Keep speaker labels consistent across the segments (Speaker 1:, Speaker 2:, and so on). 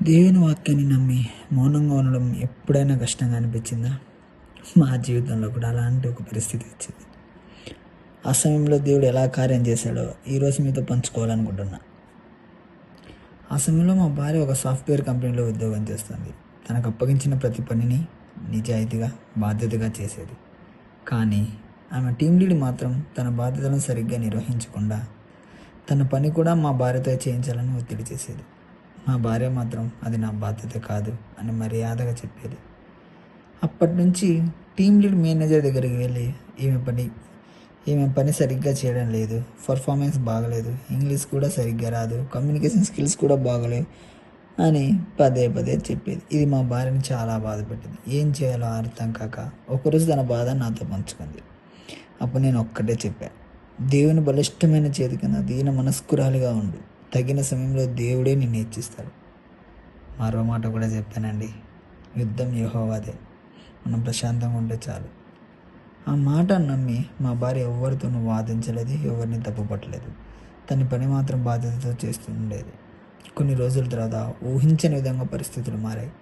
Speaker 1: దేవుని వాక్యాన్ని నమ్మి మౌనంగా ఉండడం ఎప్పుడైనా కష్టంగా అనిపించిందా? మా జీవితంలో కూడా అలాంటి ఒక పరిస్థితి వచ్చింది. ఆ సమయంలో దేవుడు ఎలా కార్యం చేశాడో ఈరోజు మీతో పంచుకోవాలనుకుంటున్నా. ఆ సమయంలో మా భార్య ఒక సాఫ్ట్వేర్ కంపెనీలో ఉద్యోగం చేస్తుంది. తనకు అప్పగించిన ప్రతి పనిని నిజాయితీగా, బాధ్యతగా చేసేది. కానీ ఆమె టీం లీడ్ మాత్రం తన బాధ్యతలను సరిగ్గా నిర్వహించకుండా తన పని కూడా మా భార్యతో చేయించాలని ఒత్తిడి చేసేది. మా భార్య మాత్రం అది నా బాధ్యత కాదు అని మర్యాదగా చెప్పేది. అప్పటి నుంచి టీం లీడ్ మేనేజర్ దగ్గరికి వెళ్ళి ఈమె పని సరిగ్గా చేయడం లేదు, పర్ఫార్మెన్స్ బాగలేదు, ఇంగ్లీష్ కూడా సరిగ్గా రాదు, కమ్యూనికేషన్ స్కిల్స్ కూడా బాగలేవు అని పదే పదే చెప్పేది. ఇది మా భార్యని చాలా బాధ పెట్టింది. ఏం చేయాలో అర్థం కాక ఒకరోజు తన బాధ నాతో పంచుకుంది. అప్పుడు నేను ఒక్కటే చెప్పాను, దేవుని బలిష్టమైన చేతి కింద దీన మనస్కురాలిగా ఉండు, తగిన సమయంలో దేవుడే నిన్ను హెచ్చిస్తాడు. మరో మాట కూడా చెప్పానండి, యుద్ధం యెహోవాదే, మనం ప్రశాంతంగా ఉంటే చాలు. ఆ మాట నమ్మి మా భార్య ఎవరితోనూ వాదించలేదు, ఎవరిని తప్పుపట్టలేదు. తన పని మాత్రం బాధ్యతతో చేస్తూ ఉండేది. కొన్ని రోజుల తర్వాత ఊహించని విధంగా పరిస్థితులు మారాయి.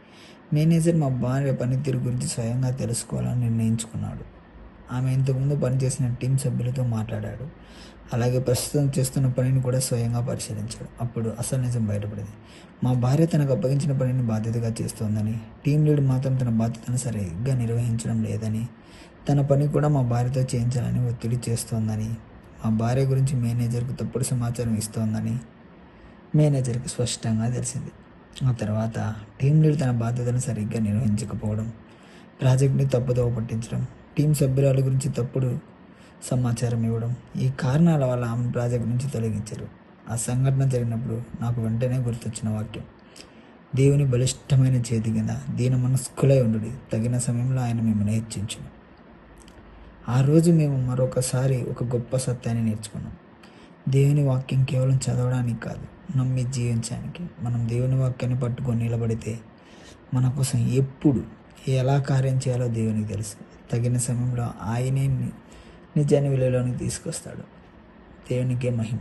Speaker 1: మేనేజర్ మా భార్య పనితీరు గురించి స్వయంగా తెలుసుకోవాలని నిర్ణయించుకున్నాడు. ఆమె ఇంతకుముందు పనిచేసిన టీం సభ్యులతో మాట్లాడాడు. అలాగే ప్రస్తుతం చేస్తున్న పనిని కూడా స్వయంగా పరిశీలించాడు. అప్పుడు అసలు నిజం బయటపడింది. మా భార్య తనకు అప్పగించిన పనిని బాధ్యతగా చేస్తోందని, టీం లీడ్ మాత్రం తన బాధ్యతను సరిగ్గా నిర్వహించడం లేదని, తన పని కూడా మా భార్యతో చేయించాలని ఒత్తిడి చేస్తోందని, మా భార్య గురించి మేనేజర్కు తప్పుడు సమాచారం ఇస్తోందని మేనేజర్కి స్పష్టంగా తెలిసింది. ఆ తర్వాత టీం లీడ్ తన బాధ్యతను సరిగ్గా నిర్వహించకపోవడం, ప్రాజెక్ట్ని తప్పుదోవ పట్టించడం, టీం సభ్యురాల గురించి తప్పుడు సమాచారం ఇవ్వడం, ఈ కారణాల వల్ల ఆమె ప్రాజెక్ట్ నుంచి తొలగించారు. ఆ సంఘటన జరిగినప్పుడు నాకు వెంటనే గుర్తొచ్చిన వాక్యం, దేవుని బలిష్టమైన చేతి కింద దీన మనస్కులై ఉండు, తగిన సమయంలో ఆయన మిమ్మల్ని హెచ్చించును. ఆ రోజు మేము మరొకసారి ఒక గొప్ప సత్యాన్ని నేర్చుకున్నాం. దేవుని వాక్యం కేవలం చదవడానికి కాదు, నమ్మి జీవించడానికి. మనం దేవుని వాక్యాన్ని పట్టుకొని నిలబడితే మన కోసం ఎప్పుడు ఎలా కార్యం చేయాలో దేవునికి తెలుసు. తగిన సమయంలో ఆయనే నిజాన్ని వెలుగులోనికి తీసుకొస్తాడు. దేవునికే మహిమ.